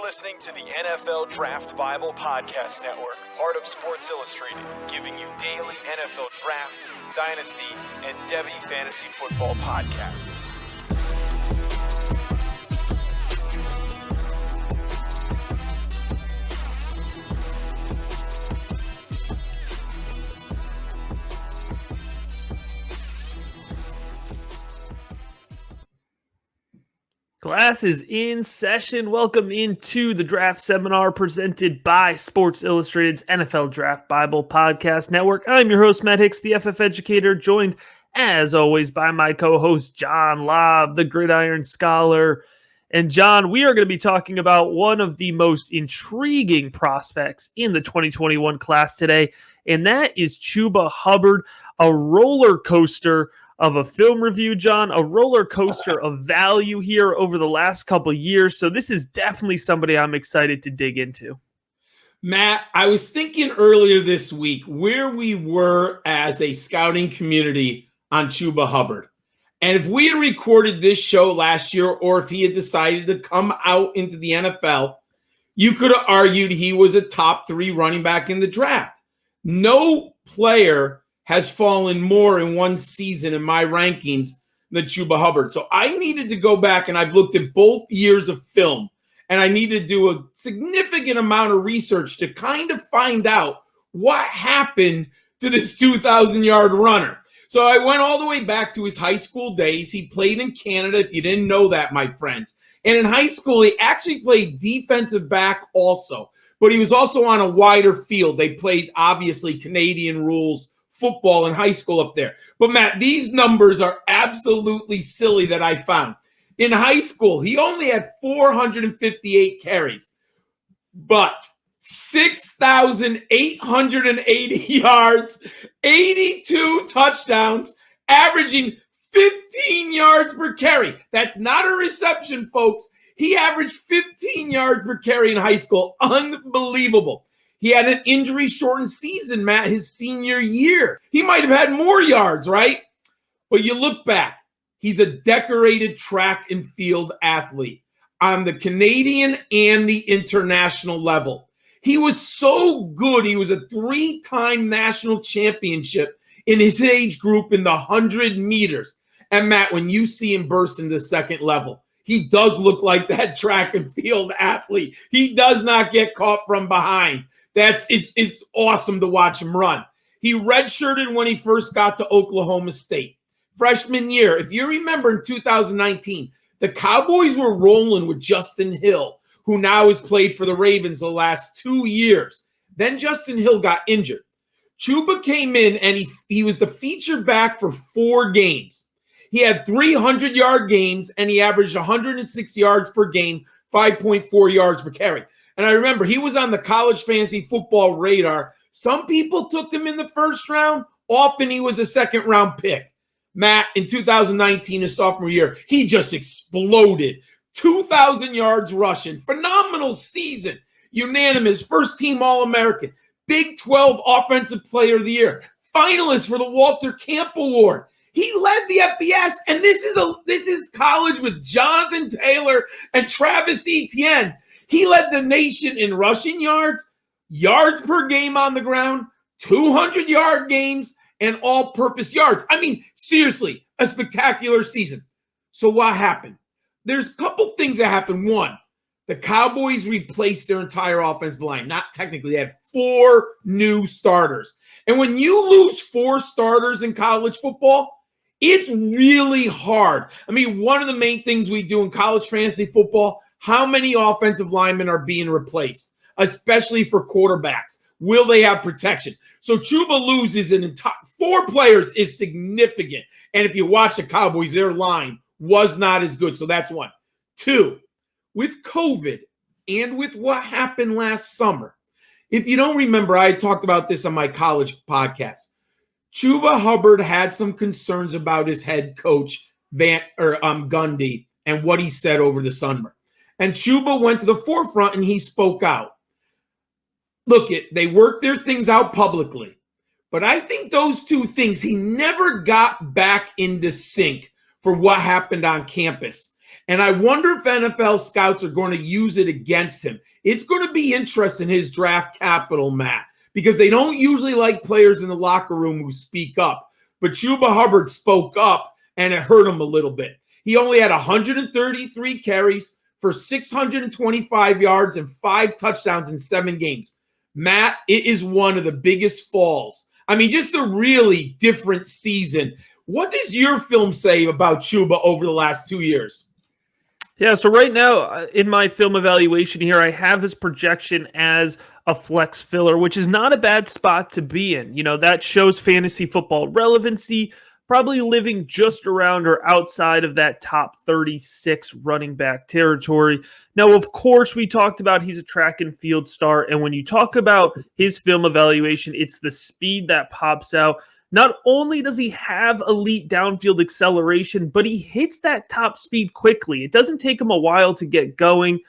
listening to the NFL Draft Bible Podcast Network, part of Sports Illustrated, giving you daily NFL Draft, Dynasty, and Devy Fantasy Football podcasts. Class is in session. Welcome into the draft seminar presented by Sports Illustrated's NFL Draft Bible Podcast Network. I'm your host, Matt Hicks, the FF Educator, joined as always by my co-host, John Lobb, the Gridiron Scholar. And John, we are going to be talking about one of the most intriguing prospects in the 2021 class today, and that is Chuba Hubbard, a roller coaster of a film review, John, a roller coaster of value here over the last couple of years. So this is definitely somebody I'm excited to dig into. Matt, I was thinking earlier this week where we were as a scouting community on Chuba Hubbard. And if we had recorded this show last year, or if he had decided to come out into the NFL, you could have argued he was a top 3 running back in the draft. No player has fallen more in one season in my rankings than Chuba Hubbard. So I needed to go back, and I've looked at both years of film, and I needed to do a significant amount of research to kind of find out what happened to this 2,000-yard runner. So I went all the way back to his high school days. He played in Canada, if you didn't know that, my friends. And in high school, he actually played defensive back also, but he was also on a wider field. They played, obviously, Canadian rules football in high school up there. But Matt, these numbers are absolutely silly that I found. In high school, he only had 458 carries, but 6,880 yards, 82 touchdowns, averaging 15 yards per carry. That's not a reception, folks. He averaged 15 yards per carry in high school. Unbelievable. He had an injury-shortened season, Matt, his senior year. He might have had more yards, right? But you look back, he's a decorated track and field athlete on the Canadian and the international level. He was so good. He was a 3-time national championship in his age group in the 100 meters. And Matt, when you see him burst into second level, he does look like that track and field athlete. He does not get caught from behind. It's awesome to watch him run. He redshirted when he first got to Oklahoma State. Freshman year, if you remember in 2019, the Cowboys were rolling with Justin Hill, who now has played for the Ravens the last 2 years. Then Justin Hill got injured. Chuba came in, and he was the feature back for 4 games. He had 300-yard games, and he averaged 106 yards per game, 5.4 yards per carry. And I remember he was on the college fantasy football radar. Some people took him in the first round. Often he was a second-round pick. Matt, in 2019, his sophomore year, he just exploded. 2,000 yards rushing. Phenomenal season. Unanimous. First-team All-American. Big 12 Offensive Player of the Year. Finalist for the Walter Camp Award. He led the FBS, and this is college with Jonathan Taylor and Travis Etienne. He led the nation in rushing yards, yards per game on the ground, 200-yard games, and all-purpose yards. I mean, seriously, a spectacular season. So what happened? There's a couple things that happened. One, the Cowboys replaced their entire offensive line. Not technically. They had 4 new starters. And when you lose 4 starters in college football, it's really hard. I mean, one of the main things we do in college fantasy football, how many offensive linemen are being replaced, especially for quarterbacks? Will they have protection? So Chuba loses an entire 4 players is significant. And if you watch the Cowboys, their line was not as good. So that's one. 2, with COVID and with what happened last summer, if you don't remember, I talked about this on my college podcast. Chuba Hubbard had some concerns about his head coach, Gundy, and what he said over the summer. And Chuba went to the forefront and he spoke out. Look, they worked their things out publicly. But I think those 2 things, he never got back into sync for what happened on campus. And I wonder if NFL scouts are going to use it against him. It's going to be interesting, his draft capital, Matt, because they don't usually like players in the locker room who speak up. But Chuba Hubbard spoke up, and it hurt him a little bit. He only had 133 carries for 625 yards and 5 touchdowns in 7 games. Matt, it is one of the biggest falls. I mean, just a really different season. What does your film say about Chuba over the last 2 years? Yeah, so right now in my film evaluation here, I have his projection as a flex filler, which is not a bad spot to be in. You know, that shows fantasy football relevancy, probably living just around or outside of that top 36 running back territory. Now, of course, we talked about he's a track and field star, and when you talk about his film evaluation, it's the speed that pops out. Not only does he have elite downfield acceleration, but he hits that top speed quickly. It doesn't take him a while to get going.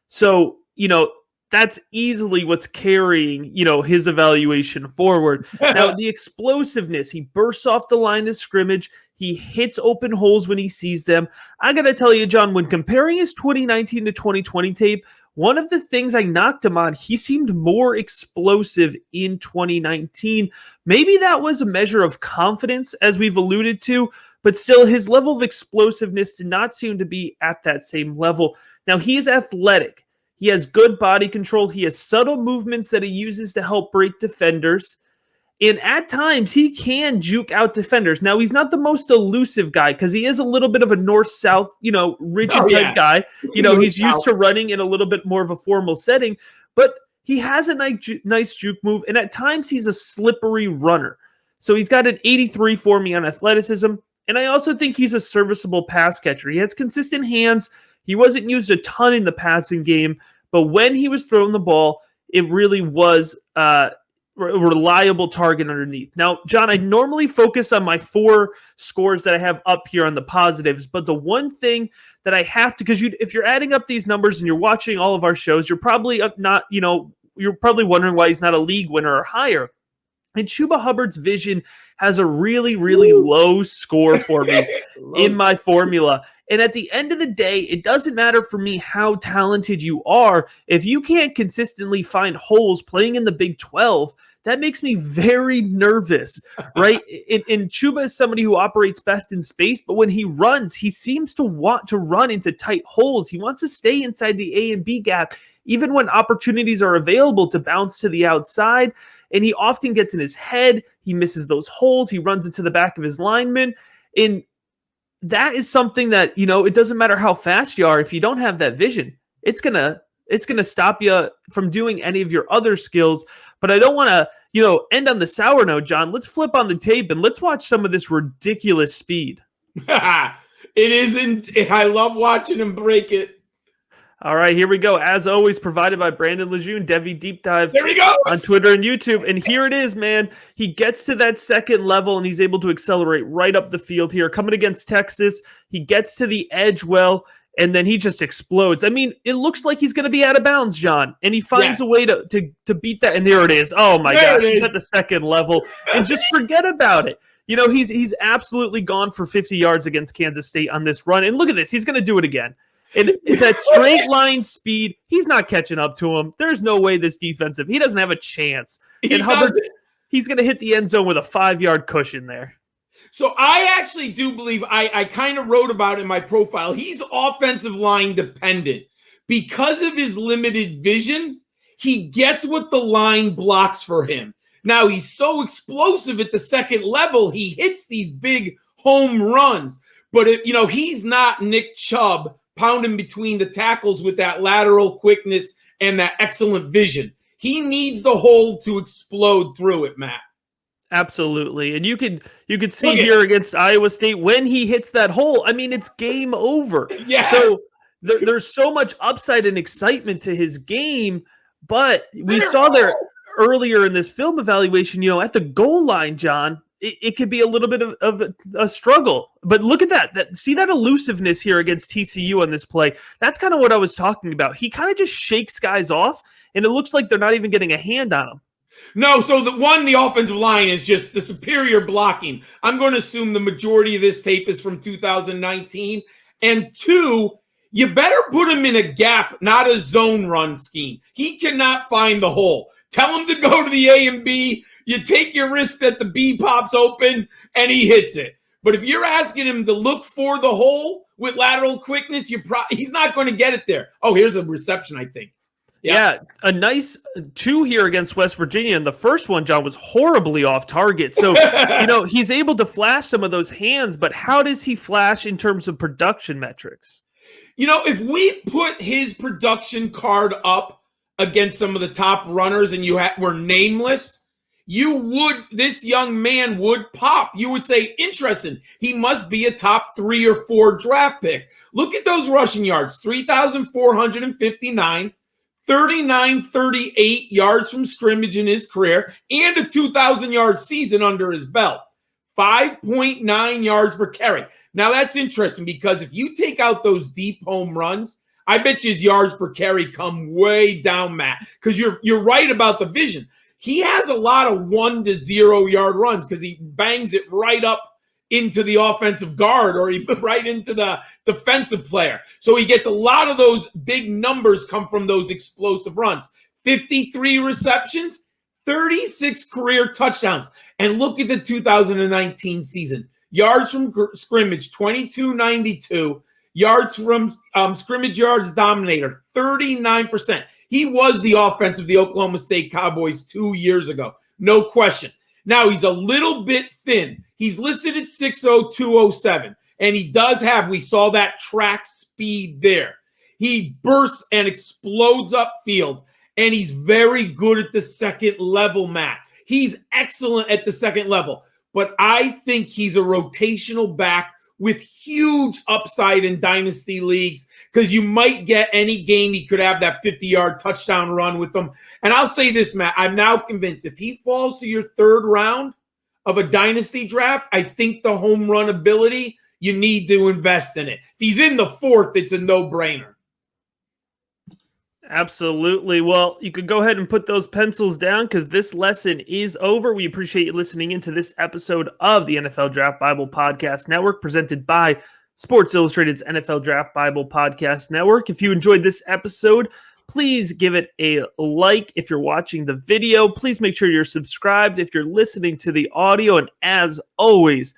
So, you know, that's easily what's carrying, you know, his evaluation forward. Now, the explosiveness, he bursts off the line of scrimmage. He hits open holes when he sees them. I got to tell you, John, when comparing his 2019 to 2020 tape, one of the things I knocked him on, he seemed more explosive in 2019. Maybe that was a measure of confidence, as we've alluded to, but still his level of explosiveness did not seem to be at that same level. Now, he is athletic. He has good body control. He has subtle movements that he uses to help break defenders. And at times, he can juke out defenders. Now, he's not the most elusive guy because he is a little bit of a north-south, you know, rigid type guy. You know, he's used to running in a little bit more of a formal setting. But he has a nice juke move, and at times, he's a slippery runner. So he's got an 83 for me on athleticism. And I also think he's a serviceable pass catcher. He has consistent hands. He wasn't used a ton in the passing game. But when he was throwing the ball, it really was a reliable target underneath. Now, John, I normally focus on my 4 scores that I have up here on the positives, but the one thing that I have to, because if you're adding up these numbers and you're watching all of our shows, you're probably not, you know, you're probably wondering why he's not a league winner or higher. And Chuba Hubbard's vision has a really, really low score for me in my formula. And at the end of the day, it doesn't matter for me how talented you are. If you can't consistently find holes playing in the Big 12, that makes me very nervous, right? And Chuba is somebody who operates best in space, but when he runs, he seems to want to run into tight holes. He wants to stay inside the A and B gap, even when opportunities are available to bounce to the outside. And he often gets in his head. He misses those holes. He runs into the back of his lineman. And that is something that, you know, it doesn't matter how fast you are. If you don't have that vision, it's going to stop you from doing any of your other skills. But I don't want to, you know, end on the sour note, John. Let's flip on the tape and let's watch some of this ridiculous speed. It isn't. I love watching him break it. All right, here we go. As always, provided by Brandon Lejeune, Devy Deep Dive there he goes. On Twitter and YouTube. And here it is, man. He gets to that second level, and he's able to accelerate right up the field here. Coming against Texas, he gets to the edge well, and then he just explodes. I mean, it looks like he's going to be out of bounds, John, and he finds a way to beat that. And there it is. Oh, my gosh. He's at the second level, and just forget about it. You know, he's absolutely gone for 50 yards against Kansas State on this run. And look at this. He's going to do it again. And that straight line speed, he's not catching up to him. There's no way this defensive, he doesn't have a chance. And Hubbard, he's going to hit the end zone with a 5-yard cushion there. So I actually do believe, I kind of wrote about in my profile, he's offensive line dependent. Because of his limited vision, he gets what the line blocks for him. Now, he's so explosive at the second level, he hits these big home runs. But, he's not Nick Chubb, pounding between the tackles with that lateral quickness and that excellent vision. He needs the hole to explode through it, Matt. Absolutely. And you could see here against Iowa State, when he hits that hole, I mean, it's game over. Yeah. So there's so much upside and excitement to his game, but we saw there earlier in this film evaluation, at the goal line, John, it could be a little bit of a struggle. But look at that. See that elusiveness here against TCU on this play? That's kind of what I was talking about. He kind of just shakes guys off, and it looks like they're not even getting a hand on him. No, so the offensive line is just the superior blocking. I'm going to assume the majority of this tape is from 2019. And 2, you better put him in a gap, not a zone run scheme. He cannot find the hole. Tell him to go to the A and B. You take your risk that the B pops open and he hits it. But if you're asking him to look for the hole with lateral quickness, he's not going to get it there. Oh, here's a reception, I think. Yeah, a nice 2 here against West Virginia. And the first one, John, was horribly off target. So, he's able to flash some of those hands, but how does he flash in terms of production metrics? If we put his production card up against some of the top runners and were nameless, this young man would pop. You would say, interesting, he must be a top 3 or 4 draft pick. Look at those rushing yards, 3,459, 39-38 yards from scrimmage in his career, and a 2,000-yard season under his belt. 5.9 yards per carry. Now, that's interesting because if you take out those deep home runs, I bet you his yards per carry come way down, Matt, because you're right about the vision. He has a lot of 1 to 0 yard runs because he bangs it right up into the offensive guard or right into the defensive player. So he gets a lot of those big numbers come from those explosive runs. 53 receptions, 36 career touchdowns. And look at the 2019 season. Yards from scrimmage, 2292. Yards from scrimmage yards dominator, 39%. He was the offense of the Oklahoma State Cowboys 2 years ago. No question. Now, he's a little bit thin. He's listed at 6'0", 207. And he does we saw that track speed there. He bursts and explodes upfield. And he's very good at the second level, Matt. He's excellent at the second level. But I think he's a rotational back with huge upside in dynasty leagues because you might get any game he could have that 50-yard touchdown run with him. And I'll say this, Matt, I'm now convinced if he falls to your 3rd round of a dynasty draft, I think the home run ability, you need to invest in it. If he's in the 4th, it's a no-brainer. Absolutely. Well, you could go ahead and put those pencils down because this lesson is over. We appreciate you listening into this episode of the NFL Draft Bible Podcast Network presented by Sports Illustrated's NFL Draft Bible Podcast Network. If you enjoyed this episode, please give it a like. If you're watching the video, please make sure you're subscribed if you're listening to the audio. And as always,